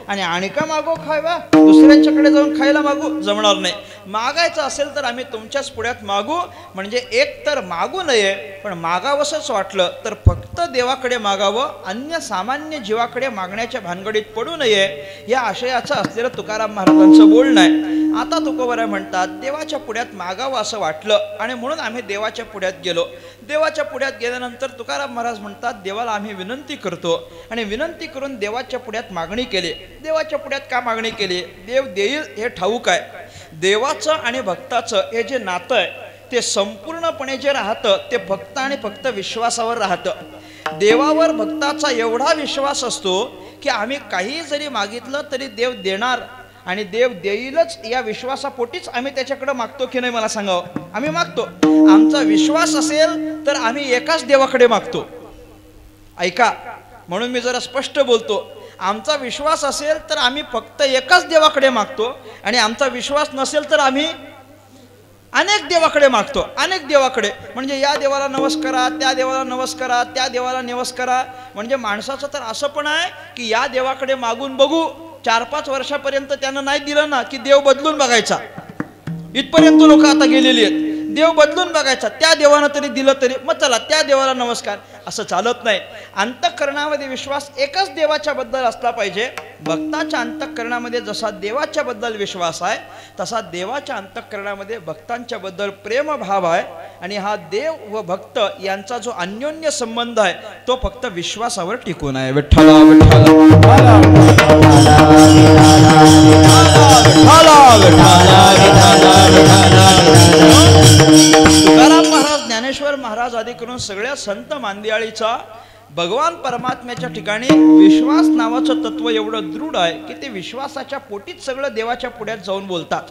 आणि आणिका मागो खावा, दुसऱ्यांच्याकडे जाऊन खायला मागू, जमणार नाही. मागायचं असेल तर आम्ही तुमच्याच पुढ्यात मागू. म्हणजे एक तर मागू नये, पण मागावंसंच वाटलं तर फक्त देवाकडे मागावं, अन्य सामान्य जीवाकडे मागण्याच्या भानगडीत पडू नये, या आशयाचं असलेलं तुकाराम महाराजांचं बोलणं आहे. आता तुकोबराय म्हणतात देवाच्या पुढ्यात मागावं असं वाटलं आणि म्हणून आम्ही देवाच्या पुढ्यात गेलो. देवाच्या पुढ्यात गेल्यानंतर तुकाराम महाराज म्हणतात देवाला आम्ही विनंती करतो, आणि विनंती करून देवाच्या पुढ्यात मागणी केली. देवाच्या पुढ्यात का मागणी केली? देव देईल हे ठाऊक आहे. देवाचं आणि भक्ताचं हे जे नातं आहे ते संपूर्णपणे जे राहतं ते फक्त आणि फक्त विश्वासावर राहतं. देवावर भक्ताचा एवढा विश्वास असतो की आम्ही काही जरी मागितलं तरी देव देणार आणि देव देईलच, या विश्वासापोटीच आम्ही त्याच्याकडे मागतो की नाही मला सांगावं? आम्ही मागतो. आमचा विश्वास असेल तर आम्ही एकाच देवाकडे मागतो. ऐका, म्हणून मी जरा स्पष्ट बोलतो. आमचा विश्वास असेल तर आम्ही फक्त एकाच देवाकडे मागतो, आणि आमचा विश्वास नसेल तर आम्ही अनेक देवाकडे मागतो, अनेक देवाकडे. म्हणजे या देवाला नमस्कारा, त्या देवाला नमस्कारा, त्या देवाला नमस्कारा. म्हणजे माणसाचं तर असं पण आहे की या देवाकडे मागून बघू, 4-5 वर्षापर्यंत त्यानं नाही दिलं ना की देव बदलून बघायचा. इथपर्यंत लोक आता गेलेली आहेत. देव बदलून बघायचा, त्या देवानं तरी दिलं तरी मग चला त्या देवाला नमस्कार. असं चालत नाही. अंतःकरणामध्ये विश्वास एकाच देवाच्या बद्दल असला पाहिजे. भक्ताच्या अंतःकरणामध्ये जसा देवाच्या बद्दल विश्वास आहे तसा देवाच्या अंतःकरणामध्ये भक्तांच्या बद्दल प्रेमभाव आहे. आणि हा देव व भक्त यांचा जो अन्योन्य संबंध आहे तो फक्त विश्वासावर टिकून आहे. विठ्ठला विठ्ठला तुकाराम महाराज, ज्ञानेश्वर महाराज आदी करून सगळ्या संत मांदियाळीचा भगवान परमात्म्याच्या ठिकाणी विश्वास नावाचं तत्व एवढं दृढ आहे की ते विश्वासाच्या पोटीच सगळं देवाच्या पुढ्यात जाऊन बोलतात.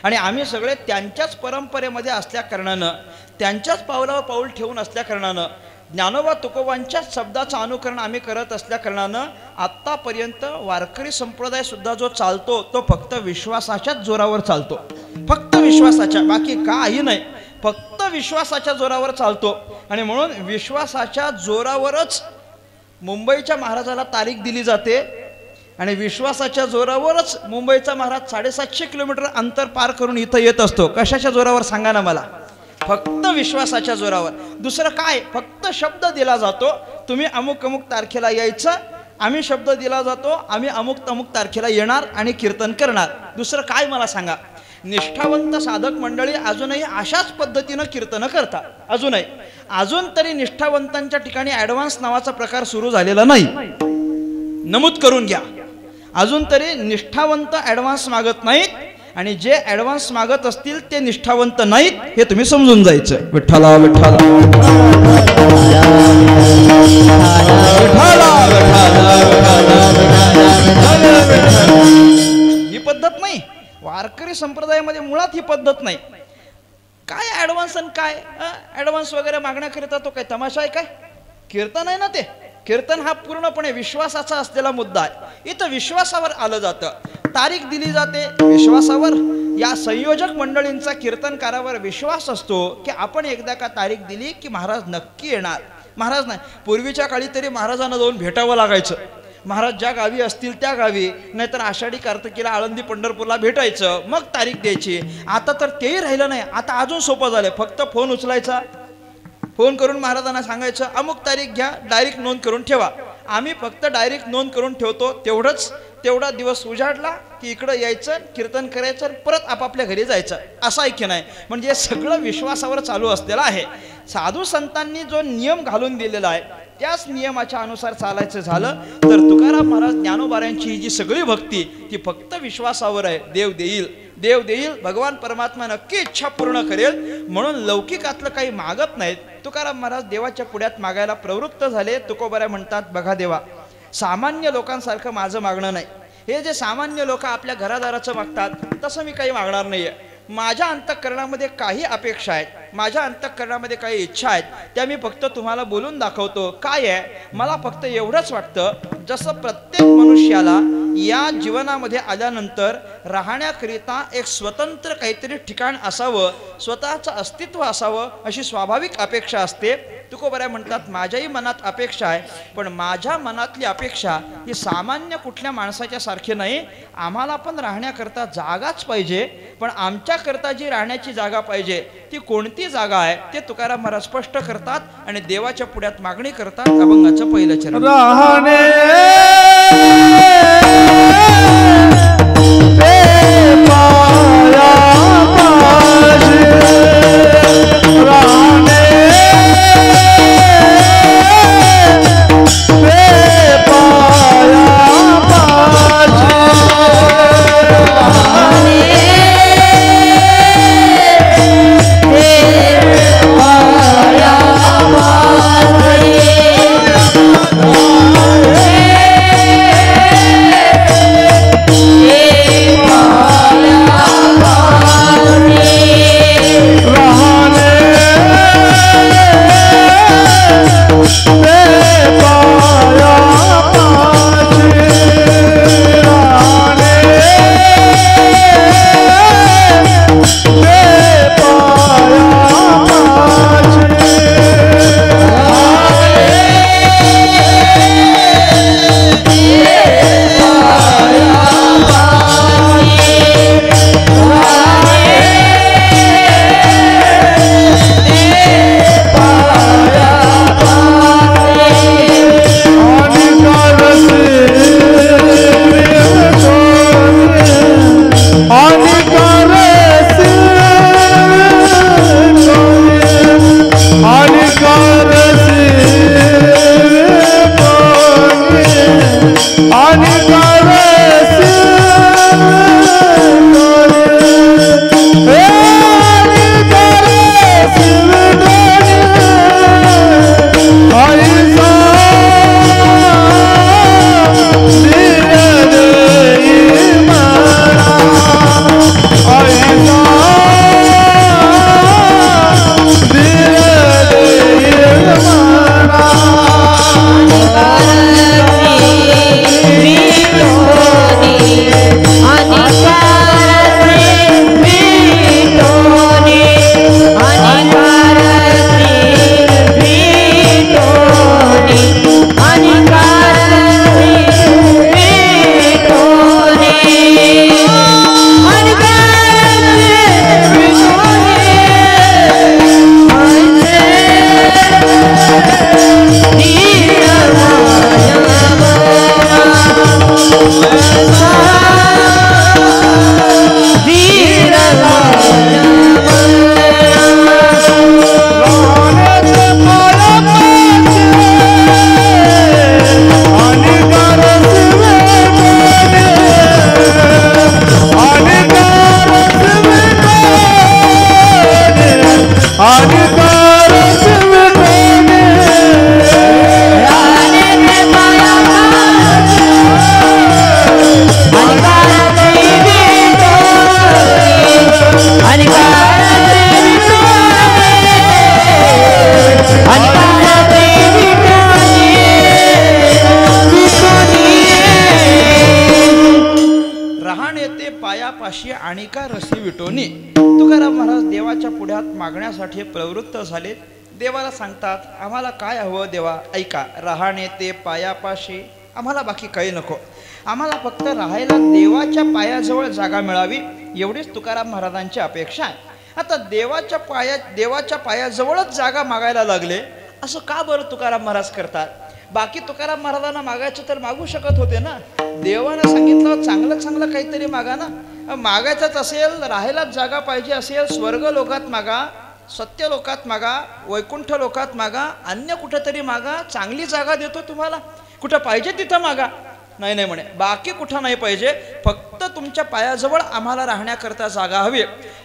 आणि आम्ही सगळे त्यांच्याच परंपरेमध्ये असल्या कारणानं, त्यांच्याच पावलावर पाऊल ठेवून असल्या कारणानं, ज्ञानोबा तुकोबांच्याच शब्दाचं अनुकरण आम्ही करत असल्या कारणानं आत्तापर्यंत वारकरी संप्रदाय सुद्धा जो चालतो तो फक्त विश्वासाच्याच जोरावर चालतो. फक्त विश्वासाच्या, बाकी काही नाही, फक्त विश्वासाच्या जोरावर चालतो. आणि म्हणून विश्वासाच्या जोरावरच मुंबईच्या महाराजाला तारीख दिली जाते, आणि विश्वासाच्या जोरावरच मुंबईचा महाराज 750 किलोमीटर अंतर पार करून इथं येत असतो. कशाच्या जोरावर सांगा ना मला? फक्त विश्वासाच्या जोरावर. दुसरं काय? फक्त शब्द दिला जातो, तुम्ही अमुक अमुक तारखेला यायचं. आम्ही शब्द दिला जातो, आम्ही अमुक अमुक तारखेला येणार आणि कीर्तन करणार. दुसरं काय मला सांगा? निष्ठावंत साधक मंडळी अजूनही अशाच पद्धतीनं कीर्तन करतात. अजून तरी निष्ठावंतांच्या ठिकाणी ॲडव्हान्स नावाचा प्रकार सुरू झालेला नाही. नमूद करून घ्या. अजून तरी निष्ठावंत ॲडव्हान्स मागत नाहीत, आणि जे ॲडव्हान्स मागत असतील ते निष्ठावंत नाहीत हे तुम्ही समजून जायचं. विठ्ठला विठ्ठला ही पद्धत नाही. वारकरी संप्रदायामध्ये मुळात ही पद्धत नाही. काय ॲडव्हान्स आणि काय ॲडव्हान्स वगैरे मागण्याकरिता तो काय तमाशा आहे काय? कीर्तन आहे ना ते. कीर्तन हा पूर्णपणे विश्वासाचा असलेला मुद्दा आहे. इथं विश्वासावर आलं जातं, तारीख दिली जाते विश्वासावर. या संयोजक मंडळींचा कीर्तनकारावर विश्वास असतो की आपण एकदा का तारीख दिली की महाराज नक्की येणार. महाराज नाही, पूर्वीच्या काळी तरी महाराजांना जाऊन भेटावं लागायचं. महाराज ज्या गावी असतील त्या गावी, नाहीतर आषाढी कार्तिकीला आळंदी पंढरपूरला भेटायचं, मग तारीख द्यायची. आता तर तेही राहिलं नाही. आता अजून सोपं झालं. फक्त फोन उचलायचा, फोन करून महाराजांना सांगायचं अमुक तारीख घ्या, डायरेक्ट नोंद करून ठेवा. आम्ही फक्त डायरेक्ट नोंद करून ठेवतो. तेवढा दिवस उजाडला की इकडं यायचं, कीर्तन करायचं, परत आपापल्या घरी जायचं. असं ऐक्य नाही. म्हणजे सगळं विश्वासावर चालू असलेलं आहे. साधू संतांनी जो नियम घालून दिलेला आहे त्याच नियमाच्या अनुसार चालायचं झालं तर तुकाराम महाराज ज्ञानोबाऱ्यांची ही जी सगळी भक्ती ती फक्त विश्वासावर आहे. देव देईल, देव देईल, भगवान परमात्मा नक्की इच्छा पूर्ण करेल, म्हणून लौकिकातलं काही मागत नाहीत. तुकाराम महाराज देवाच्या पुढ्यात मागायला प्रवृत्त झाले. तुकोबाऱ्या म्हणतात, बघा देवा, सामान्य लोकांसारखं माझं मागणं नाही. हे जे सामान्य लोक आपल्या घरादाराचं मागतात तसं मी काही मागणार नाही आहे. माझ्या अंतःकरणामध्ये काही अपेक्षा आहेत, माझ्या अंतःकरणामध्ये काही इच्छा आहेत, त्या मी फक्त तुम्हाला बोलून दाखवतो. काय आहे? मला फक्त एवढंच वाटतं, जसं प्रत्येक मनुष्याला या जीवनामध्ये आल्यानंतर राहण्याकरिता एक स्वतंत्र काहीतरी ठिकाण असावं, स्वतःचं अस्तित्व असावं अशी स्वाभाविक अपेक्षा असते. तुकोबराय म्हणतात माझ्याही मनात अपेक्षा आहे, पण माझ्या मनातली अपेक्षा ही सामान्य कुठल्या माणसाच्या सारखी नाही. आम्हाला पण राहण्याकरता जागाच पाहिजे, पण आमच्याकरता जी राहण्याची जागा पाहिजे ती कोणती जागा आहे ते तुकाराम महाराज स्पष्ट करतात आणि देवाच्या पुढ्यात मागणी करतात. अभंगाचं पहिलं चरण. राहणे मागण्यासाठी प्रवृत्त झाले. देवाला सांगतात आम्हाला काय हवं देवा, ऐका. राहणे ते पायापाशी, आम्हाला बाकी काही नको, आम्हाला फक्त राहायला देवाच्या पायाजवळ जागा मिळावी एवढीच तुकाराम महाराजांची अपेक्षा आहे. आता देवाच्या पायाजवळच जागा मागायला लागले असं का बरं तुकाराम महाराज करतात? बाकी तुकाराम महाराजांना मागायचं तर मागू शकत होते ना. देवानं सांगितलं चांगलं चांगलं काहीतरी मागा ना. मागायचंच असेल, राहायलाच जागा पाहिजे असेल, स्वर्ग लोकात मागा, सत्य लोकात मागा, वैकुंठ लोकात मागा, अन्य कुठेतरी मागा, चांगली जागा देतो तुम्हाला, कुठं पाहिजे तिथं मागा. नाही नाही म्हणे, बाकी कुठं नाही पाहिजे, फक्त तुमच्या पायाजवळ आम्हाला राहण्याकरता जागा हवी,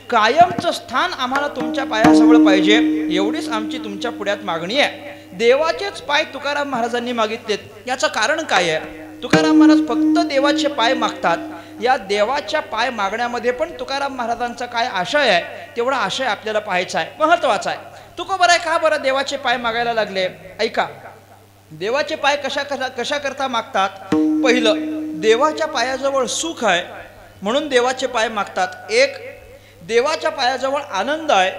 कायमचं स्थान आम्हाला तुमच्या पायाजवळ पाहिजे एवढीच आमची तुमच्या पुढ्यात मागणी आहे. देवाचेच पाय तुकाराम महाराजांनी मागितलेत. याचं कारण काय आहे? तुकाराम महाराज फक्त देवाचे पाय मागतात. या देवाच्या पाय मागण्यामध्ये पण तुकाराम महाराजांचा काय आशय आहे तेवढा आशय आपल्याला पाहायचा आहे, महत्वाचा आहे. तुकोबराय का बरं देवाचे पाय मागायला लागले? ऐका, देवाचे पाय कशा करता मागतात? पहिलं, देवाच्या पायाजवळ सुख आहे म्हणून देवाचे पाय मागतात, एक देवाच्या पायाजवळ आनंद आहे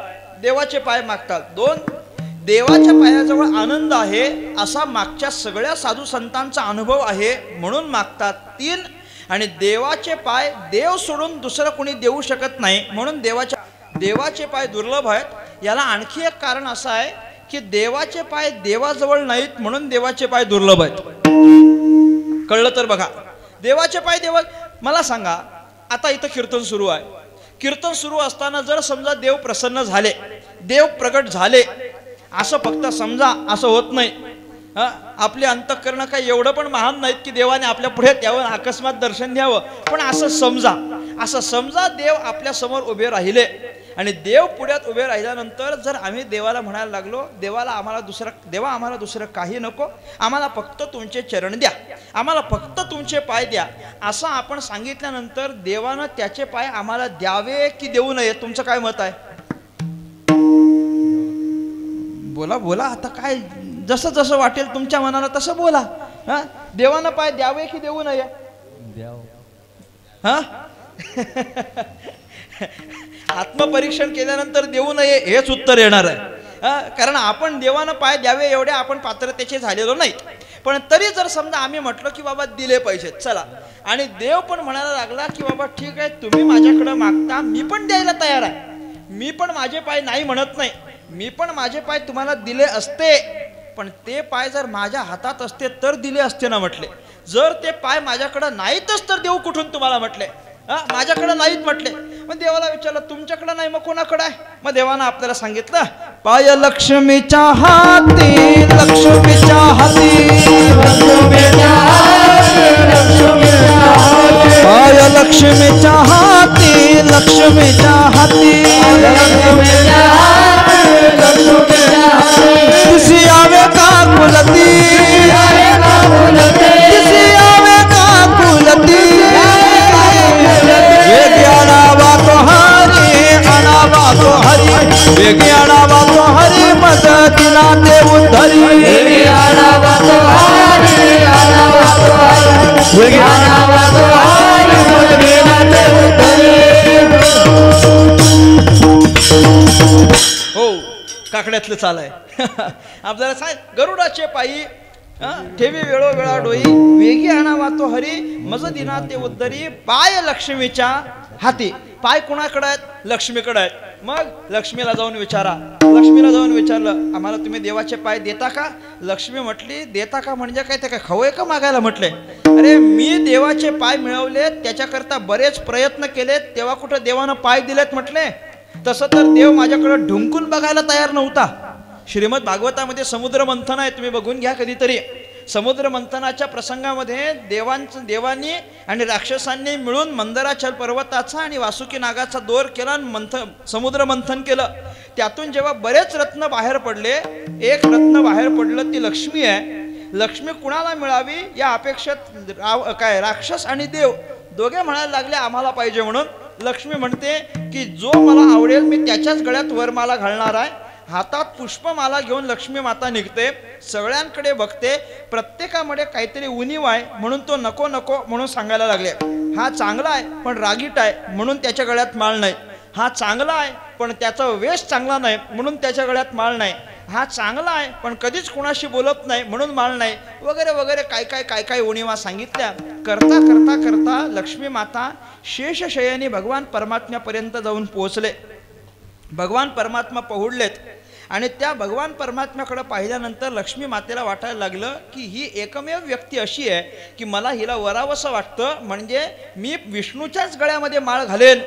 देवाचे पाय मागतात, दोन देवाच्या पायाजवळ आनंद आहे असा मागच्या सगळ्या साधू संतांचा अनुभव आहे म्हणून मागतात, तीन आणि देवाचे पाय देव सोडून दुसरं कोणी देऊ शकत नाही म्हणून देवाचे पाय दुर्लभ आहेत। याला आणखी एक कारण असं आहे की देवाचे पाय देवाजवळ नाहीत म्हणून देवाचे पाय दुर्लभ आहेत। कळलं तर बघा, देवाचे पाय मला सांगा, आता इथं कीर्तन सुरू आहे, कीर्तन सुरू असताना जर समजा देव प्रसन्न झाले, देव प्रगट झाले असं फक्त समजा, असं होत नाही। आपले अंतःकरण काही एवढं पण महान नाहीत की देवाने आपल्या पुढे यावं अकस्मात दर्शन द्यावं, पण असं समजा देव आपल्या समोर उभे राहिले आणि देव पुढ्यात उभे राहिल्यानंतर जर आम्ही देवाला म्हणायला लागलो, देवा आम्हाला दुसरं काही नको, आम्हाला फक्त तुमचे चरण द्या, आम्हाला फक्त तुमचे पाय द्या, असं आपण सांगितल्यानंतर देवानं त्याचे पाय आम्हाला द्यावे की देऊ नये? तुमचं काय मत आहे? बोला आता, काय जसं जसं वाटेल तुमच्या मनाला तसं बोला। देवानं पाय द्यावे की देऊ नये? आत्मपरीक्षण केल्यानंतर देऊ नये हेच उत्तर येणार आहे, कारण आपण देवानं पाय द्यावे एवढे आपण पात्रतेचे झालेलो नाही। पण तरी जर समजा आम्ही म्हटलं की बाबा दिले पाहिजे चला, आणि देव पण म्हणायला लागला की बाबा ठीक आहे, तुम्ही माझ्याकडे मागता, मी पण द्यायला तयार आहे, मी पण माझे पाय नाही म्हणत नाही, मी पण माझे पाय तुम्हाला दिले असते, पण ते पाय जर माझ्या हातात असते तर दिले असते ना म्हटले, जर ते पाय माझ्याकडे नाहीतच तर देऊ कुठून तुम्हाला म्हटले? माझ्याकडे नाहीत म्हटले। मग देवाला विचारलं तुमच्याकडे नाही मग कोणाकडे आहे? मग देवानं आपल्याला सांगितलं पाय लक्ष्मीच्या हाती, लक्ष्मीच्या हाती, पाय लक्ष्मीच्या हाती, लक्ष्मीच्या हाती, तिसी आवे का कुलती, तिसी आवे का कुलती, वेगी आणावा तो हरी मदतीला ते उद्धरी, वेगी आणावा तो हरी मदतीला ते उद्धरी। हो, काकड्यातलं चाल आहे। आपल्याला सांग गरुडाचे पायी ठेवी वेळोवेळा डोई, वेगी आणावा तो हरी मज दिना ते उद्धरी, पाय लक्ष्मीच्या हाती। पाय कुणाकडे आहेत? लक्ष्मीकडे आहेत। मग लक्ष्मीला जाऊन विचारलं आम्हाला तुम्ही देवाचे पाय देता का? लक्ष्मी म्हटली देता का म्हणजे काय, ते काय खवय का मागायला म्हटले? अरे मी देवाचे पाय मिळवले, त्याच्याकरता बरेच प्रयत्न केलेत, तेव्हा कुठं देवानं पाय दिलेत म्हटले? तसं तर देव माझ्याकडे ढुंकून बघायला तयार नव्हता। श्रीमद भागवतामध्ये समुद्र मंथन आहे, तुम्ही बघून घ्या कधीतरी। समुद्र मंथनाच्या प्रसंगामध्ये देवांनी आणि राक्षसांनी मिळून मंदराचल पर्वताचा आणि वासुकी नागाचा दोर केला आणि समुद्र मंथन केलं। त्यातून जेव्हा बरेच रत्न बाहेर पडले, एक रत्न बाहेर पडलं ती लक्ष्मी आहे। लक्ष्मी कुणाला मिळावी या अपेक्षेत राक्षस आणि देव दोघे म्हणायला लागले आम्हाला पाहिजे म्हणून। लक्ष्मी म्हणते की जो मला आवडेल मी त्याच्याच गळ्यात वरमाला घालणार आहे। हातात पुष्पमाला घेऊन लक्ष्मी माता निघते, सगळ्यांकडे बघते, प्रत्येकामध्ये काहीतरी उणीव आहे म्हणून तो नको नको म्हणून सांगायला लागले। हा चांगला आहे पण रागीट आहे म्हणून त्याच्या गळ्यात माळ नाही, हा चांगला आहे पण त्याचा वेश चांगला नाही म्हणून त्याच्या गळ्यात माळ नाही, हा चांगला आहे पण कधीच कुणाशी बोलत नाही म्हणून माळ नाही, वगैरे वगैरे काय काय उणीवा सांगितल्या। करता करता करता लक्ष्मी माता शेषशयनी भगवान परमात्म्यापर्यंत जाऊन पोहोचले। भगवान परमात्मा पहुडलेत आणि त्या भगवान परमात्म्याकडे पाहिल्यानंतर लक्ष्मी मातेला वाटायला लागलं की ही एकमेव व्यक्ती अशी आहे की मला हिला वरावंसं वाटतं, म्हणजे मी विष्णूच्याच गळ्यामध्ये माळ घालेन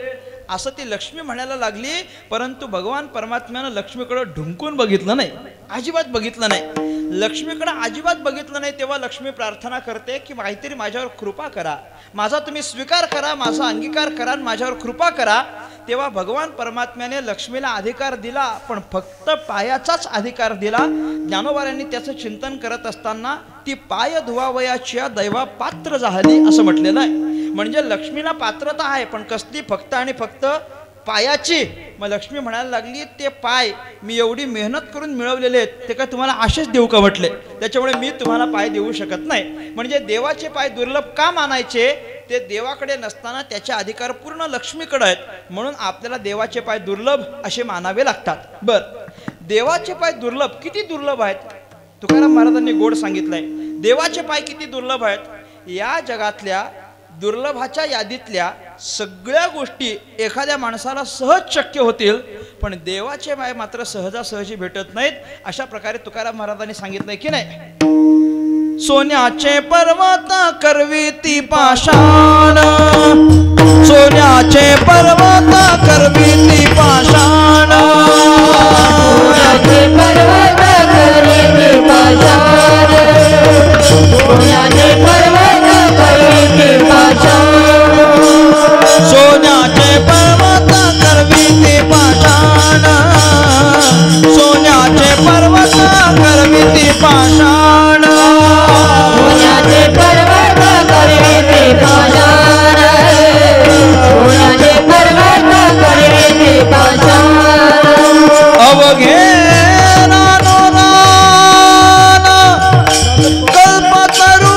असं ती लक्ष्मी म्हणायला लागली। परंतु भगवान परमात्म्यानं लक्ष्मीकडे ढुंकून बघितलं नाही, अजिबात बघितलं नाही। लक्ष्मीकडे अजिबात बघितलं नाही तेव्हा लक्ष्मी प्रार्थना करते की काहीतरी माझ्यावर कृपा करा, माझा तुम्ही स्वीकार करा, माझा अंगीकार करा आणि माझ्यावर कृपा करा। तेव्हा भगवान परमात्म्याने लक्ष्मीला अधिकार दिला, पण फक्त पायाचाच अधिकार दिला। ज्ञानोबांनी त्याचं चिंतन करत असताना ती पाय धुवावयाच्या दैवा पात्र झाली असं म्हटलेलं आहे। म्हणजे लक्ष्मीला पात्रता आहे पण कसली? फक्त आणि फक्त पायाची. मग लक्ष्मी म्हणायला लागली, ते पाय मी एवढी मेहनत करून मिळवलेले आहेत, ते काय तुम्हाला असेच देऊ का म्हटले, त्याच्यामुळे मी तुम्हाला पाय देऊ शकत नाही. म्हणजे देवाचे पाय दुर्लभ का मानायचे, ते देवाकडे नसताना त्याचे अधिकार पूर्ण लक्ष्मीकडे आहेत, म्हणून आपल्याला देवाचे पाय दुर्लभ असे मानावे लागतात. बर, देवाचे पाय दुर्लभ किती दुर्लभ आहेत, तुकाराम महाराजांनी गोड सांगितलंय. देवाचे पाय किती दुर्लभ आहेत. या जगातल्या दुर्लभाच्या यादीतल्या सगळ्या गोष्टी एखाद्या माणसाला सहज शक्य होतील, पण देवाचे पाय मात्र सहजासहजी भेटत नाहीत. अशा प्रकारे तुकाराम महाराजांनी सांगितलंय की नाही. सोन्याचे पर्वत करविती पाषाण, सोन्याचे पर्वत करविती पाषाण, सोन्याचे पर्वत करविती पाषाण, सोन्याचे पर्वत करविती पाषाण, सोन्याचे पर्वत करविती पाषाण, सोन्याचे पर्वत करविती पाषाण, सोन्याचे पर्वत करविती पाषाण, सोन्याचे पर्वत करविती पाषाण. अवघे कल्पतरू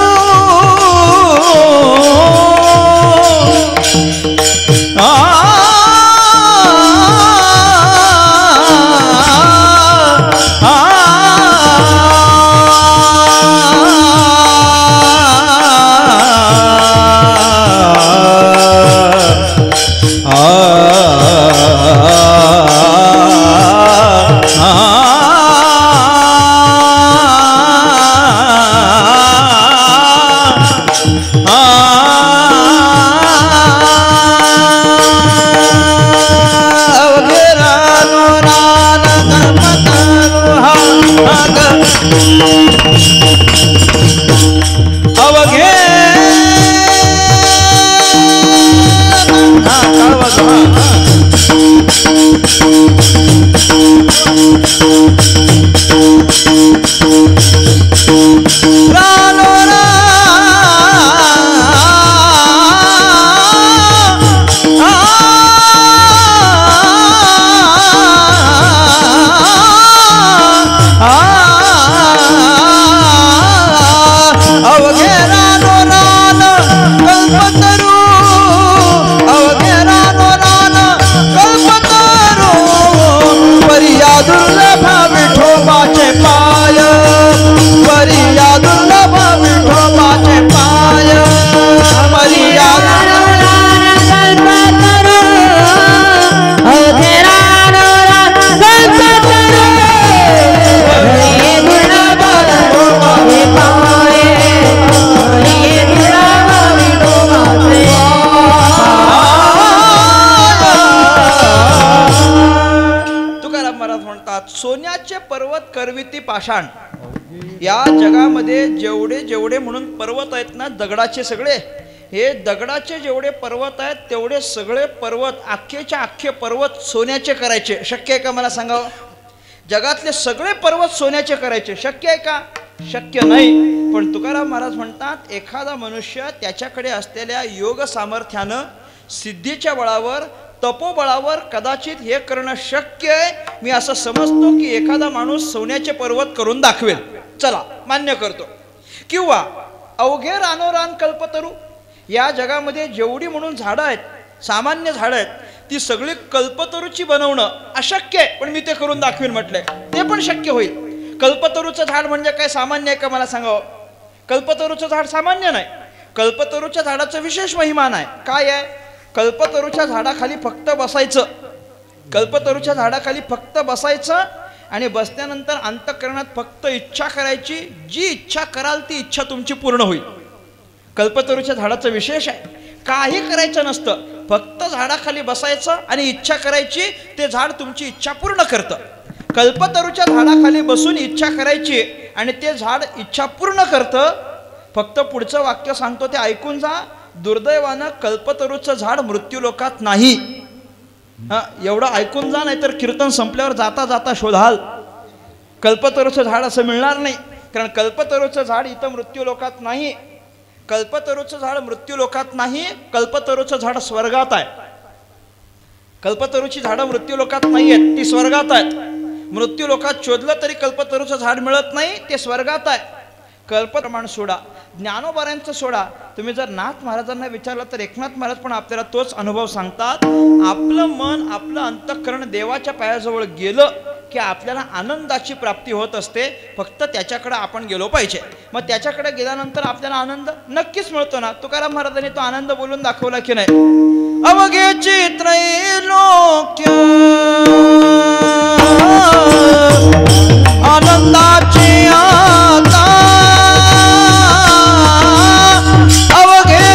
सोन्याचे पर्वत करविती पाषाण. या जगामध्ये जेवढे जेवढे म्हणून पर्वत आहेत ना, दगडाचे सगळे, हे दगडाचे जेवढे पर्वत आहेत तेवढे सगळे पर्वत अख्खेच्या अख्खे पर्वत सोन्याचे करायचे शक्य आहे का मला सांगावं. जगातले सगळे पर्वत सोन्याचे करायचे शक्य आहे का, शक्य नाही. पण तुकाराम महाराज म्हणतात, एखादा मनुष्य त्याच्याकडे असलेल्या योग सामर्थ्यानं, सिद्धीच्या बळावर, तपोबळावर कदाचित हे करणं शक्य आहे. मी असं समजतो की एखादा माणूस सोन्याचे पर्वत करून दाखवेल, चला मान्य करतो. किंवा अवघे रानोरान कल्पतरू, या जगामध्ये जेवढी म्हणून झाडं आहेत, सामान्य झाडं आहेत, ती सगळी कल्पतरूची बनवणं अशक्य आहे, पण मी ते करून दाखवेन म्हटलंय, ते पण शक्य होईल. कल्पतरूचं झाड म्हणजे काय सामान्य आहे का मला सांगावं. कल्पतरूचं झाड सामान्य नाही. कल्पतरूच्या झाडाचं विशेष महिमान आहे. काय आहे, कल्पतरूच्या झाडाखाली फक्त बसायचं, कल्पतरूच्या झाडाखाली फक्त बसायचं आणि बसल्यानंतर अंतःकरणात फक्त इच्छा करायची, जी इच्छा कराल ती इच्छा तुमची पूर्ण होईल. कल्पतरूच्या झाडाचं विशेष आहे, काही करायचं नसतं, फक्त झाडाखाली बसायचं आणि इच्छा करायची, ते झाड तुमची इच्छा पूर्ण करतं. कल्पतरूच्या झाडाखाली बसून इच्छा करायची आणि ते झाड इच्छा पूर्ण करतं. फक्त पुढचं वाक्य सांगतो ते ऐकून जा. दुर्दैवानं कल्पतरूचं झाड मृत्यूलोकात नाही. एवढं ऐकून जा, नाही तर कीर्तन संपल्यावर जाता जाता शोधाल. कल्पतरूचं झाड असं मिळणार नाही, कारण कल्पतरूचं झाड इथं मृत्यूलोकात नाही. कल्पतरूचं झाड मृत्यूलोकात नाही, कल्पतरूचं झाड स्वर्गात आहे. कल्पतरूची झाडं मृत्यूलोकात नाही आहेत, ती स्वर्गात आहेत. मृत्यूलोकात शोधलं तरी कल्पतरूचं झाड मिळत नाही, ते स्वर्गात आहे. कल्पप्रमाण सोडा, ज्ञानोबाऱ्यांचं सोडा. तुम्ही जर नाथ महाराजांना विचारलं तर एकनाथ महाराज पण आपल्याला तोच अनुभव सांगतात. आपलं मन, आपलं अंतःकरण देवाच्या पायाजवळ गेलं की आपल्याला आनंदाची प्राप्ती होत असते. फक्त त्याच्याकडे आपण गेलो पाहिजे. मग त्याच्याकडे गेल्यानंतर आपल्याला आनंद नक्कीच मिळतो ना. तुकाराम महाराजांनी तो आनंद बोलून दाखवला की नाही. अवघे त्रैलोक्य आनंदाची आता, अवघे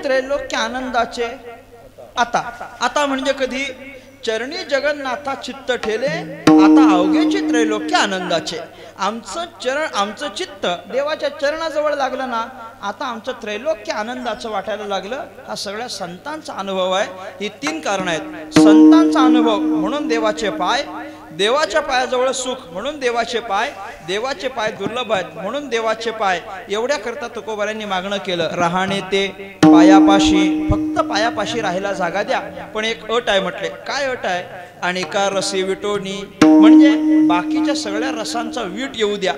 त्रैलोक्य आनंदाची आता. आता आता म्हणजे कधी चरणी जगन्नाथा चित्त ठेले, आता अवघेची त्रैलोक्य आनंदाचे. आमचं चित्त देवाच्या चरणाजवळ लागलं ना, आता आमचं त्रैलोक्य आनंदाचं वाटायला लागलं. हा सगळ्या संतांचा अनुभव आहे. ही 3 कारण आहेत. संतांचा अनुभव म्हणून देवाचे पाय, देवाच्या पायाजवळ सुख म्हणून देवाचे पाय, देवाचे पाय दुर्लभ आहेत म्हणून देवाचे पाय. एवढ्या करता तुकोबाऱ्यांनी मागणं केलं, रहाणे ते पायापाशी, फक्त पायापाशी राहायला जागा द्या. पण एक अट आहे म्हटले. काय अट आहे? आणि का रसी विटोनी, म्हणजे बाकीच्या सगळ्या रसांचा वीट येऊ द्या.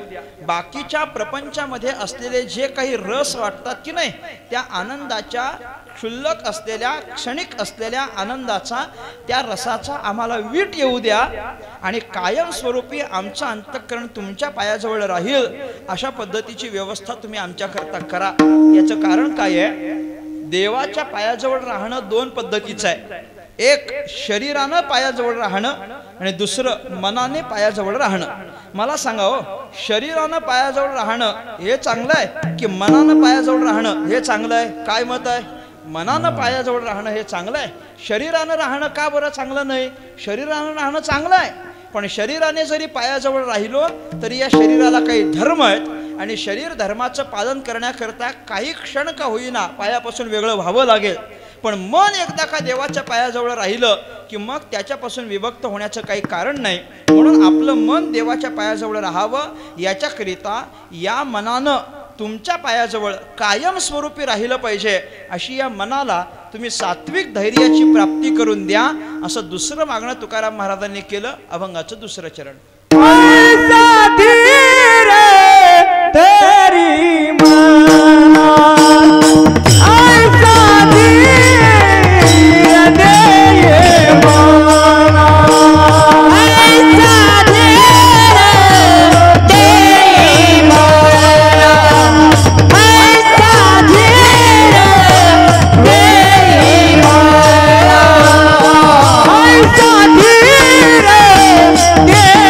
बाकीच्या प्रपंचामध्ये असलेले जे काही रस वाटतात की नाही, त्या आनंदाच्या क्षुल्लक असलेल्या, क्षणिक असलेल्या आनंदाचा, त्या रसाचा आम्हाला वीट येऊ द्या. आणि कायमस्वरूपी आमचं अंतःकरण तुमच्या पायाजवळ राहील अशा पद्धतीची व्यवस्था तुम्ही आमच्याकरता करा. याचं कारण काय आहे? देवाच्या पायाजवळ राहणं 2 पद्धतीचं आहे. एक शरीरानं पायाजवळ राहणं आणि दुसरं मनाने पायाजवळ राहणं. मला सांगा हो, शरीरानं पायाजवळ राहणं हे चांगलं आहे की मनानं पायाजवळ राहणं हे चांगलं आहे? काय मत आहे? मनानं पायाजवळ राहणं हे चांगलं आहे. शरीरानं राहणं का बरं चांगलं नाही? शरीरानं राहणं चांगलं आहे, पण शरीराने जरी पायाजवळ राहिलो तरी या शरीराला काही धर्म आहेत आणि शरीर धर्माचं पालन करण्याकरता काही क्षण का होईना पायापासून वेगळं व्हावं लागेल. पण मन एकदा का देवाच्या पायाजवळ राहिलं की मग त्याच्यापासून विभक्त होण्याचं काही कारण नाही. म्हणून आपलं मन देवाच्या पायाजवळ राहावं याच्याकरिता या मनानं तुमच्या पायाजवळ कायमस्वरूपी राहिलं पाहिजे. अशी या मनाला तुम्ही सात्विक धैर्याची प्राप्ती करून द्या. असं दुसरं मागणं तुकाराम महाराजांनी केलं. अभंगाचं 2रं चरण.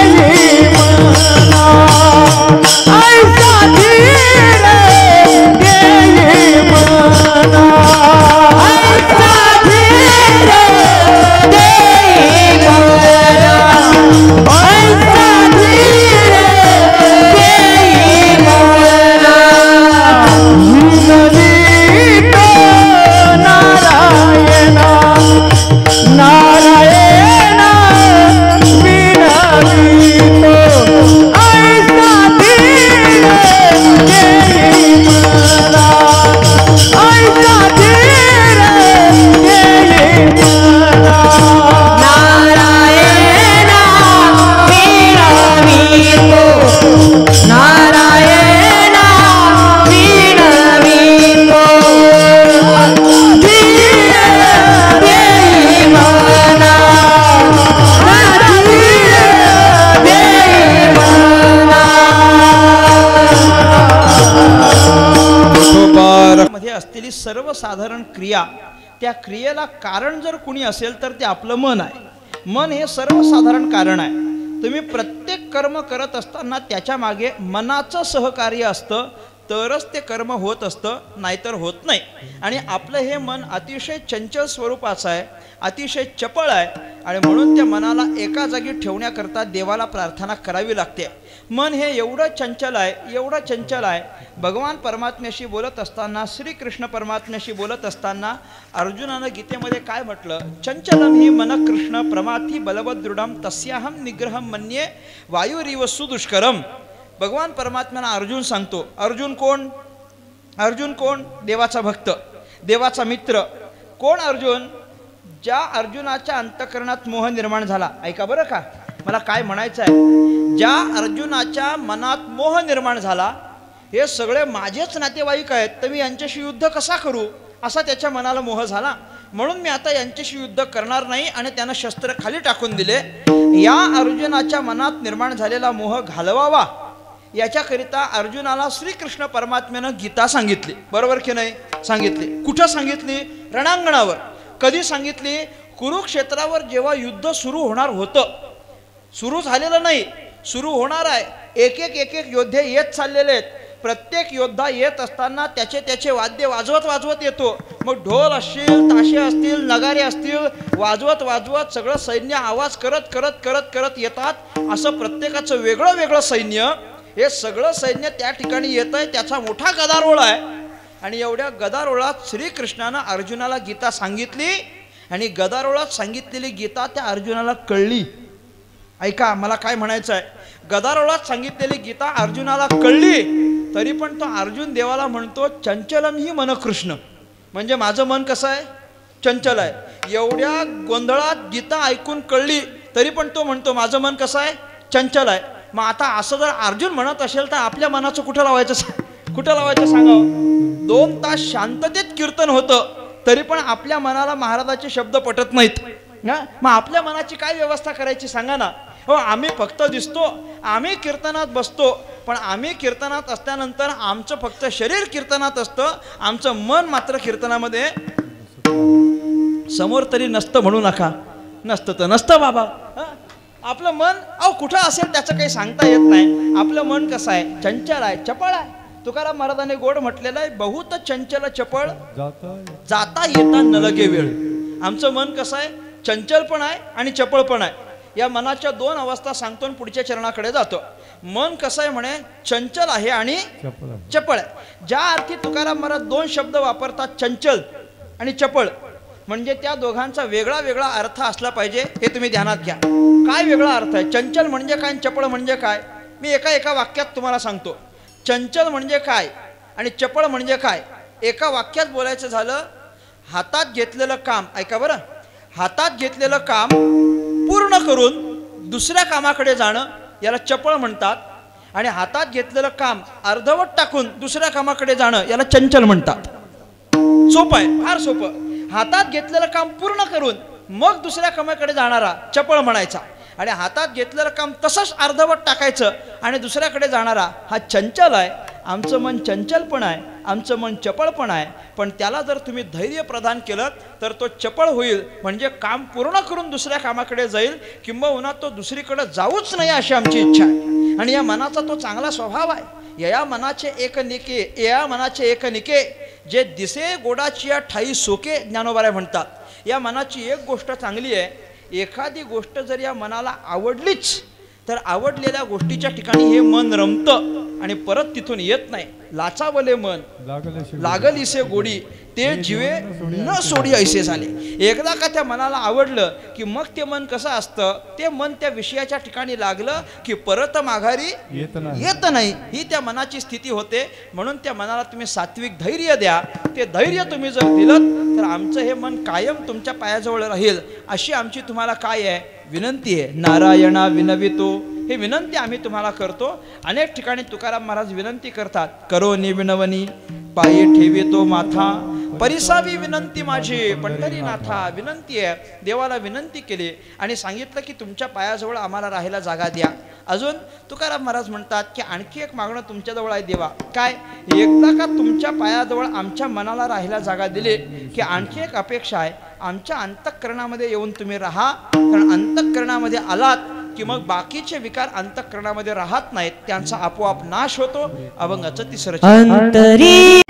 Yeah. सर्वसाधारण क्रिया, त्या क्रियेला कारण जर कुणी असेल तर ते आपलं मन आहे. मन हे सर्वसाधारण कारण आहे. तुम्ही प्रत्येक कर्म करत असताना त्याच्या मागे मनाचं सहकार्य असतं तरच ते कर्म होत असतं, नाहीतर होत नाही. आणि आपलं हे मन अतिशय चंचल स्वरूपाचं आहे, अतिशय चपळ आहे. आणि म्हणून त्या मनाला एका जागी ठेवण्याकरता देवाला प्रार्थना करावी लागते. मन हे एवढं चंचल आहे, एवढं चंचल आहे. भगवान परमात्म्याशी बोलत असताना, श्रीकृष्ण परमात्म्याशी बोलत असताना अर्जुनानं गीतेमध्ये काय म्हटलं? चंचलम ही मन कृष्ण प्रमाथी बलवदृढम तस्याहम निग्रहम मन्ये वायुरिव सुदुष्करम. भगवान परमात्म्याला अर्जुन सांगतो. अर्जुन कोण? अर्जुन कोण? देवाचा भक्त, देवाचा मित्र. कोण अर्जुन? ज्या अर्जुनाच्या अंतःकरणात मोह निर्माण झाला. ऐका बरं का, मला काय म्हणायचं आहे. ज्या अर्जुनाच्या मनात मोह निर्माण झाला, हे सगळे माझेच नातेवाईक आहेत, तर मी यांच्याशी युद्ध कसा करू, असा त्याच्या मनाला मोह झाला. म्हणून मी आता यांच्याशी युद्ध करणार नाही आणि त्यानं शस्त्र खाली टाकून दिले. या अर्जुनाच्या मनात निर्माण झालेला मोह घालवावा याच्याकरिता अर्जुनाला श्रीकृष्ण परमात्म्यानं गीता सांगितली. बरोबर की नाही? सांगितली. कुठं सांगितली? रणांगणावर. कधी सांगितली? कुरुक्षेत्रावर जेव्हा युद्ध सुरू होणार होतं. सुरू झालेलं नाही, सुरू होणार आहे. एक एक योद्धे येत चाललेले आहेत. प्रत्येक योद्धा येत असताना त्याचे वाद्य वाजवत येतो. मग ढोल असतील, ताशे असतील, नगारे असतील, वाजवत सगळं सैन्य आवाज करत येतात. असं प्रत्येकाचं वेगळं सैन्य. हे सगळं सैन्य त्या ठिकाणी येत आहे. त्याचा मोठा गदारोळ आहे. आणि एवढ्या गदारोळात श्रीकृष्णानं अर्जुनाला गीता सांगितली. आणि गदारोळात सांगितलेली गीता त्या अर्जुनाला कळली. ऐका, मला काय म्हणायचं आहे. गदारोळात सांगितलेली गीता अर्जुनाला कळली, तरी पण तो अर्जुन देवाला म्हणतो चंचलम ही मन कृष्ण. म्हणजे माझं मन कसं आहे? चंचल आहे. एवढ्या गोंधळात गीता ऐकून कळली, तरी पण तो म्हणतो माझं मन कसं आहे? चंचल आहे. मग आता असं जर अर्जुन म्हणत असेल तर आपल्या मनाचं कुठं लावायचं सांगावं? 2 तास शांततेत कीर्तन होतं, तरी पण आपल्या मनाला महाराजाचे शब्द पटत नाहीत. मग आपल्या मनाची काय व्यवस्था करायची सांगा ना. हो, आम्ही फक्त दिसतो, आम्ही कीर्तनात बसतो, पण आम्ही कीर्तनात असल्यानंतर आमचं फक्त शरीर कीर्तनात असतं, आमचं मन मात्र कीर्तनामध्ये समोर तरी नसतं. म्हणू नका, नसतं तर नसतं बाबा. आपलं मन कुठं असेल त्याचं काही सांगता येत नाही. आपलं मन कसं आहे? चंचल आहे, चपळ आहे. तुकाराम महाराजांनी गोड म्हटलेलं आहे, बहुत चंचल चपळ जाता येता न लगे वेळ. आमचं मन कसं आहे? चंचल पण आहे आणि चपळ पण आहे. या मनाच्या 2 अवस्था सांगतो आणि पुढच्या चरणाकडे जातो. मन कसं आहे म्हणे? चंचल आहे आणि चपळ आहे. ज्या अर्थी तुकाराम महाराज 2 शब्द वापरतात, चंचल आणि चपळ, म्हणजे त्या दोघांचा वेगळा अर्थ असला पाहिजे. हे तुम्ही ध्यानात घ्या. काय वेगळा अर्थ आहे? चंचल म्हणजे काय, चपळ म्हणजे काय? मी एका वाक्यात तुम्हाला सांगतो. चंचल म्हणजे काय आणि चपळ म्हणजे काय? एका वाक्यात बोलायचं झालं, हातात घेतलेलं काम. ऐका बरं, हातात घेतलेलं काम पूर्ण करून दुसऱ्या कामाकडे जाणं याला चपळ म्हणतात. आणि हातात घेतलेलं काम अर्धवट टाकून दुसऱ्या कामाकडे जाणं याला चंचल म्हणतात. सोपं आहे, फार सोपं. हातात घेतलेलं काम पूर्ण करून मग दुसऱ्या कामाकडे जाणारा चपळ म्हणायचा. आणि हातात घेतलेलं काम तसंच अर्धवट टाकायचं आणि दुसऱ्याकडे जाणारा हा चंचल आहे. आमचं मन चंचल पण आहे, आमचं मन चपळ पण आहे. पण त्याला जर तुम्ही धैर्य प्रदान केलं तर तो चपळ होईल, म्हणजे काम पूर्ण करून दुसऱ्या कामाकडे जाईल, किंबहुना तो दुसरीकडे जाऊच नाही अशी आमची इच्छा आहे. आणि या मनाचा तो चांगला स्वभाव आहे. या मनाचे एक निके जे दिसे गोडाची या ठाई सोके, ज्ञानोबाराय म्हणतात. या मनाची एक गोष्ट चांगली आहे, एखादी गोष्ट जर या मनाला आवडलीच तर आवडलेल्या गोष्टीच्या ठिकाणी हे मन रमतं आणि परत तिथून येत नाही. लाचावले मन लागल इसे गोडी, ते जीवे न सोडी ऐसे झाले. एकदा का त्या मनाला आवडलं की मग ते मन कसं असतं? ते मन त्या विषयाच्या ठिकाणी लागलं की परत माघारी येत नाही. ही त्या मनाची स्थिती होते. म्हणून त्या मनाला तुम्ही सात्विक धैर्य द्या. ते धैर्य तुम्ही जर दिलं तर आमचं हे मन कायम तुमच्या पायाजवळ राहील, अशी आमची तुम्हाला काय आहे? विनंती आहे. नारायणा विनवितो, हे विनंती आम्ही तुम्हाला करतो. अनेक ठिकाणी तुकाराम महाराज विनंती करतात, करो नि विनवनी पायी ठेवितो माथा, परिसावी विनंती माझी पंढरीनाथा विनंती आहे. देवाला विनंती केली आणि सांगितलं की तुमच्या पायाजवळ आम्हाला राहायला जागा द्या. अजून तुकाराम महाराज म्हणतात की आणखी एक मागणं तुमच्याजवळ आहे देवा. काय? एकदा का तुमच्या पायाजवळ आमच्या मनाला राहायला जागा दिली की आणखी एक अपेक्षा आहे, आमच्या अंतःकरणामध्ये येऊन तुम्ही राहा. कारण अंतःकरणामध्ये आलात की मग बाकीचे विकार अंतःकरणामध्ये राहत नाहीत, त्यांचा आपोआप नाश होतो. अभंगाचं तिसरं अंतरी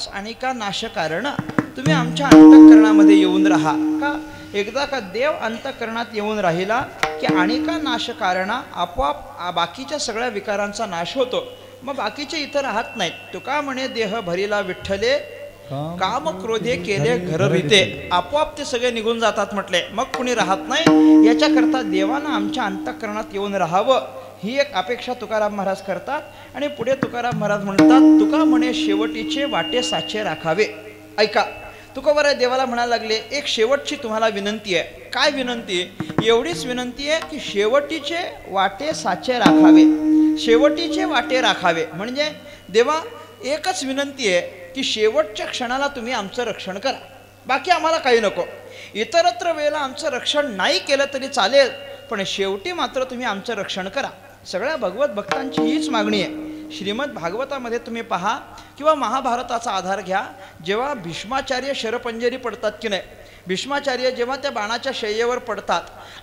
आणि का नाशकारण तुम्ही आमच्या अंतःकरणामध्ये येऊन राहा. का? एकदा का देव अंतःकरणात येऊन राहिला की आणि का नाशकारणा आपोआप बाकीच्या सगळ्या विकारांचा नाश होतो. मग बाकीचे इथं राहत नाहीत. तुका म्हणे देह भरीला विठ्ठले काम क्रोधे केले घर रीते, आपोआप ते सगळे निघून जातात म्हटले. मग कुणी राहत नाही. याच्याकरता देवानं आमच्या अंतःकरणात येऊन राहावं ही एक अपेक्षा तुकाराम महाराज करतात. आणि पुढे तुकाराम महाराज म्हणतात, तुका म्हणे शेवटीचे वाटे साचे राखावे. ऐका, तुका बरं देवाला म्हणायला लागले, एक शेवटची तुम्हाला विनंती आहे. काय विनंती? एवढीच विनंती आहे की शेवटीचे वाटे साचे राखावे. शेवटीचे वाटे राखावे म्हणजे देवा एकच विनंती आहे की शेवटच्या क्षणाला तुम्ही आमचं रक्षण करा, बाकी आम्हाला काही नको. इतरत्र वेळेला आमचं रक्षण नाही केलं तरी चालेल, पण शेवटी मात्र तुम्ही आमचं रक्षण करा. सगळ्या भगवत भक्तांची हीच मागणी आहे. श्रीमद भागवतामध्ये तुम्ही पहा किंवा महाभारताचा आधार घ्या, जेव्हा भीष्माचार्य शरपंजरी पडतात की नाही, भीष्माचार्य जेव्हा त्या बाणाच्या शय्येवर पडतात,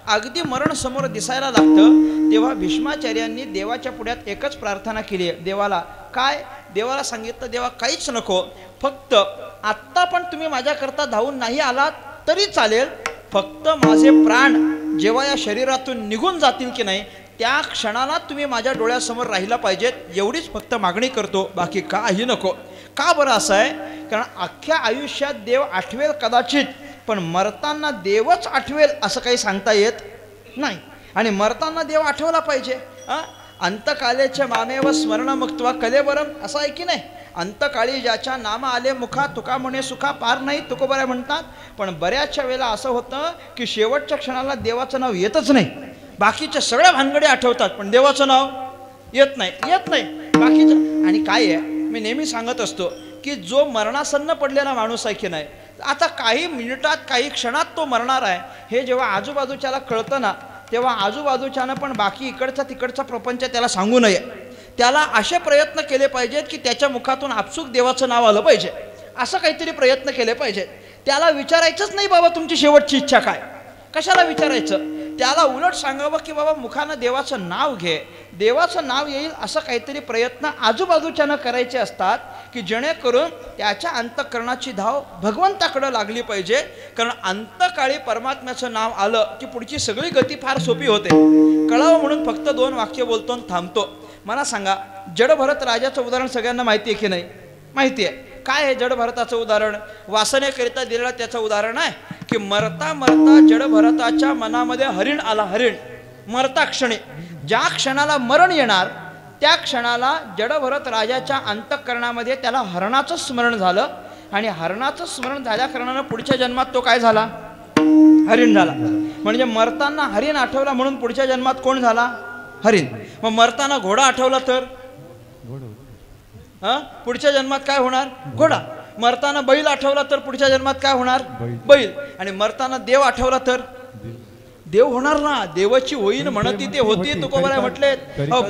अगदी मरण समोर दिसायला लागतं, तेव्हा भीष्माचार्यांनी देवाच्या पुढ्यात एकच प्रार्थना केली आहे देवाला. काय? देवाला सांगितलं, देवा काहीच नको, फक्त आत्ता पण तुम्ही माझ्याकरता धावून नाही आलात तरी चालेल, फक्त माझे प्राण जेव्हा या शरीरातून निघून जातील की नाही त्या क्षणाला तुम्ही माझ्या डोळ्यासमोर राहिला पाहिजेत, एवढीच फक्त मागणी करतो, बाकी काही नको. का बरं असं आहे? कारण अख्ख्या आयुष्यात देव आठवेल कदाचित, पण मरताना देवच आठवेल असं काही सांगता येत नाही. आणि मरताना देव आठवला पाहिजे. अंतकालेच्या मामेव स्मरण मुक्त्वा कलेवरम असं आहे की नाही? अंतकाळी ज्याच्या नाम आले मुखा तुका म्हणे सुखा पार नाही, तुकोबरा म्हणतात. पण बऱ्याचशा वेळेला असं होतं की शेवटच्या क्षणाला देवाचं नाव येतच नाही. बाकीच्या सगळ्या भानगडी आठवतात पण देवाचं नाव येत नाही बाकीचं. आणि काय आहे, मी नेहमी सांगत असतो की जो मरणासन्न पडलेला माणूस आहे की नाही, आता काही मिनिटात काही क्षणात तो मरणार आहे हे जेव्हा आजूबाजूच्याला कळतं ना, तेव्हा आजूबाजूच्यानं पण बाकी इकडचा तिकडचा प्रपंच त्याला सांगू नये. त्याला असे प्रयत्न केले पाहिजेत की त्याच्या मुखातून आपसूक देवाचं नाव आलं पाहिजे. असं काहीतरी प्रयत्न केले पाहिजेत. त्याला विचारायचंच नाही बाबा तुमची शेवटची इच्छा काय, कशाला विचारायचं. त्याला उलट सांगावं की बाबा मुखानं देवाचं नाव घे, देवाचं नाव येईल असं काहीतरी प्रयत्न आजूबाजूच्यानं करायचे असतात की जेणेकरून त्याच्या अंतःकरणाची धाव भगवंताकडं लागली पाहिजे. कारण अंतकाळी परमात्म्याचं नाव आलं की पुढची सगळी गती फार सोपी होते. कळावं म्हणून फक्त 2 वाक्य बोलतो आणि थांबतो. मला सांगा, जडभरत राजाचं उदाहरण सगळ्यांना माहिती आहे की नाही? माहिती आहे. काय आहे जडभरताचं उदाहरण? वासनेकरिता दिलेलं त्याचं उदाहरण आहे की मरता मरता जडभरताच्या मनामध्ये हरिण आला. हरिण मरता क्षणी, ज्या क्षणाला मरण येणार त्या क्षणाला जडभरत राजाच्या अंतःकरणामध्ये त्याला हरणाचं स्मरण झालं आणि हरणाचं स्मरण झाल्या कारणानं पुढच्या जन्मात तो काय झाला? हरिण झाला. म्हणजे मरताना हरिण आठवला म्हणून पुढच्या जन्मात कोण झाला? हरिण. मग मरताना घोडा आठवला तर पुढच्या जन्मात काय होणार? घोडा. मरताना बैल आठवला तर पुढच्या जन्मात काय होणार? बैल. आणि मरताना देव आठवला तर देव होणार ना. देवाची होईन म्हणती ते होती, तुकोबाराय म्हटले.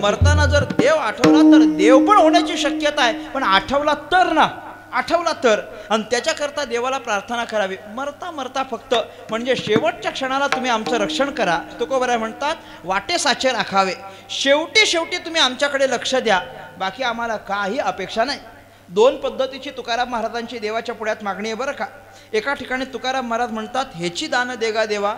मरताना जर देव आठवला तर देव पण होण्याची शक्यता आहे, पण आठवला तर ना, आठवला तर. आणि त्याच्याकरता देवाला प्रार्थना करावी. मरता मरता फक्त म्हणजे शेवटच्या क्षणाला तुम्ही आमचं रक्षण करा. तुकोबाराय म्हणतात वाटे साचे राखावे. शेवटी शेवटी तुम्ही आमच्याकडे लक्ष द्या, बाकी आम्हाला काही अपेक्षा नाही. 2 पद्धतीची तुकाराम महाराजांची देवाच्या पुढ्यात मागणी आहे बरं का. एका ठिकाणी तुकाराम महाराज म्हणतात हेची दान देगा देवा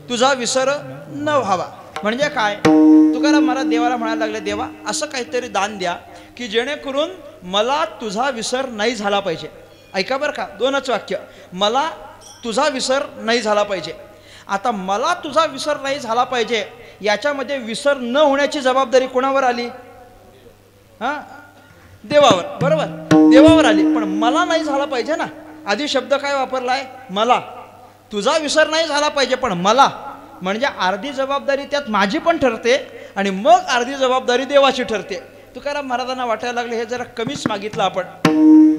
तुझा विसर न व्हावा. म्हणजे काय? तुकाराम महाराज देवाला म्हणायला लागले, देवा असं काहीतरी दान द्या की जेणेकरून मला तुझा विसर नाही झाला पाहिजे. ऐका बरं का, 2च वाक्य. मला तुझा विसर नाही झाला पाहिजे. आता मला तुझा विसर नाही झाला पाहिजे याच्यामध्ये विसर न होण्याची जबाबदारी कोणावर आली? देवावर. बरोबर, देवावर आली. पण मला नाही झाला पाहिजे ना. आधी शब्द काय वापरलाय? मला. तुझा विसर नाही झाला पाहिजे पण मला, म्हणजे अर्धी जबाबदारी त्यात माझी पण ठरते आणि मग अर्धी जबाबदारी देवाची ठरते. तुकाराम महाराजांना वाटायला लागले हे जरा कमीच मागितलं आपण.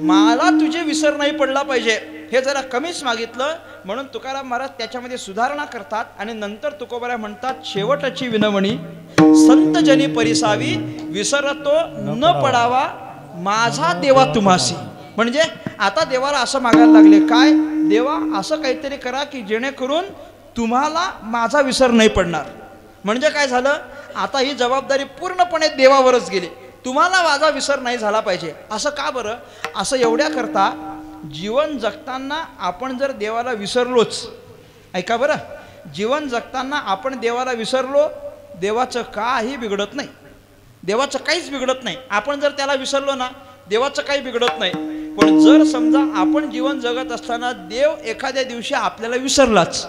मला तुझे विसर नाही पडला पाहिजे हे जरा कमीच मागितलं. म्हणून तुकाराम महाराज त्याच्यामध्ये सुधारणा करतात आणि नंतर तुकोबाराय म्हणतात शेवटची विनवणी संत जनी परिसावी विसरतो न पडावा माझा देवा तुम्हासी. म्हणजे आता देवाला असं मागायला लागले काय? देवा असं काहीतरी करा की जेणेकरून तुम्हाला माझा विसर नाही पडणार. म्हणजे काय झालं? आता ही जबाबदारी पूर्णपणे देवावरच गेली. तुम्हाला माझा विसर नाही झाला पाहिजे. असं का बरं? असं एवढ्या करता जीवन जगताना आपण जर देवाला विसरलोच, ऐका बरं, जीवन जगताना आपण देवाला विसरलो, देवाचं काही बिघडत नाही. देवाचं काहीच बिघडत नाही. आपण जर त्याला विसरलो ना, देवाचं काही बिघडत नाही. पण जर समजा आपण जीवन जगत असताना देव एखाद्या दिवशी आपल्याला विसरलाच,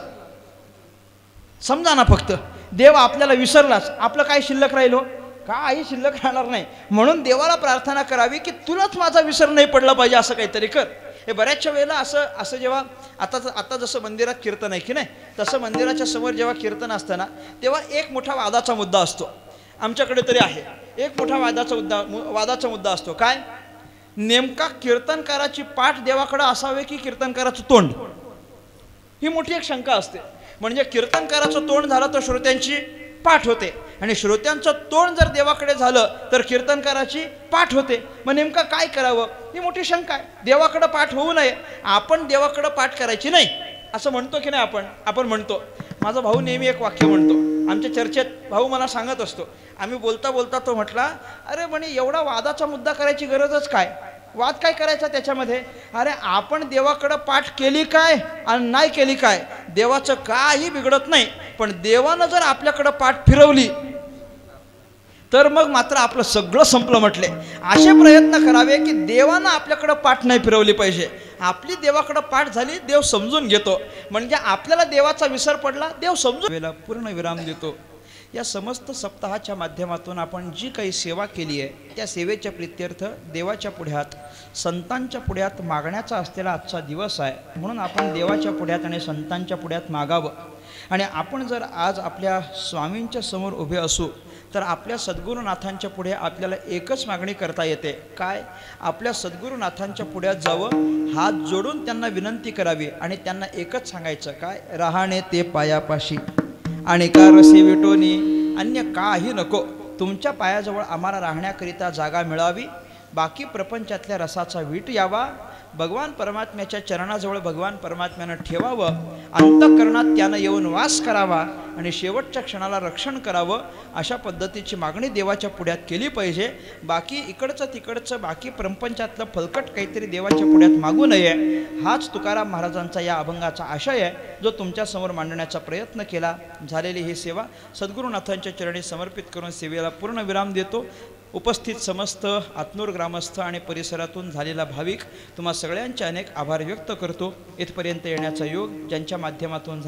समजा ना, फक्त देव आपल्याला विसरलाच, आपलं काय शिल्लक राहील? हो, काही शिल्लक राहणार नाही. म्हणून देवाला प्रार्थना करावी की तुलाच माझा विसर नाही पडला पाहिजे, असं काहीतरी कर. हे बऱ्याचशा वेळेला असं जेव्हा आता जसं मंदिरात कीर्तन आहे की नाही, तसं मंदिराच्या समोर जेव्हा कीर्तन असतं ना, तेव्हा एक मोठा वादाचा मुद्दा असतो. आमच्याकडे तरी आहे. एक मोठा वादाचा मुद्दा असतो. काय? नेमका कीर्तनकाराची पाठ देवाकडे असावे की कीर्तनकाराचं तोंड? ही मोठी एक शंका असते. म्हणजे कीर्तनकाराचं तोंड झालं तर श्रोत्यांची पाठ होते आणि श्रोत्यांचं तोंड जर देवाकडे झालं तर कीर्तनकाराची पाठ होते. मग नेमकं काय करावं ही मोठी शंका आहे. देवाकडं पाठ होऊ नये, आपण देवाकडं पाठ करायची नाही असं म्हणतो की नाही? आपण म्हणतो. माझा भाऊ नेहमी एक वाक्य म्हणतो आमच्या चर्चेत. भाऊ मला सांगत असतो, आम्ही बोलता बोलता तो म्हटला, अरे म्हणे एवढा वादाचा मुद्दा करायची गरजच काय? वाद काय करायचा त्याच्यामध्ये? अरे आपण देवाकडं पाठ केली काय आणि नाही केली काय, देवाचं काही बिघडत नाही. पण देवानं जर आपल्याकडं पाठ फिरवली तर मग मात्र आपलं सगळं संपलं म्हटले. असे प्रयत्न करावे की देवानं आपल्याकडं पाठ नाही फिरवली पाहिजे. आपली देवाकडं पाठ झाली, देव समजून घेतो. म्हणजे आपल्याला देवाचा विसर पडला, देव समजून पूर्ण विराम देतो. या समस्त सप्ताहाच्या माध्यमातून आपण जी काही सेवा केली आहे त्या सेवेच्या प्रित्यर्थ देवाच्या पुढ्यात, संतांच्या पुढ्यात मागण्याचा असलेला आजचा दिवस आहे. म्हणून आपण देवाच्या पुढ्यात आणि संतांच्या पुढ्यात मागावं. आणि आपण जर आज आपल्या स्वामींच्या समोर उभे असू तर आपल्या सद्गुरुनाथांच्या पुढे आपल्याला एकच मागणी करता येते. काय? आपल्या सद्गुरुनाथांच्या पुढ्यात जावं, हात जोडून त्यांना विनंती करावी आणि त्यांना एकच सांगायचं काय? राहणे ते पायापाशी. आणि का रसे विटोनी अन्य काही नको, तुमच्या पायाजवळ आम्हाला राहण्याकरिता जागा मिळावी, बाकी प्रपंचातल्या रसाचा वीट यावा, भगवान परमात्म्याच्या चरणाजवळ भगवान परमात्म्यानं ठेवावं, अंतःकरणात त्यानं येऊन वास करावा आणि शेवटच्या क्षणाला रक्षण करावं, अशा पद्धतीची मागणी देवाच्या पुढ्यात केली पाहिजे. बाकी इकडचं तिकडचं बाकी प्रपंचातलं फलकट काहीतरी देवाच्या पुढ्यात मागू नये. हाच तुकाराम महाराजांचा या अभंगाचा आशय आहे, जो तुमच्यासमोर मांडण्याचा प्रयत्न केला. झालेली ही सेवा सद्गुरुनाथांच्या चरणी समर्पित करून सेवेला पूर्ण विराम देतो. उपस्थित समस्त आत्नूर ग्रामस्थ आणि परिसरातून झालेला भाविक तुम्हा सगळ्यांचे अनेक आभार व्यक्त करतो. इथपर्यंत येण्याचा योग ज्यांच्या माध्यमातून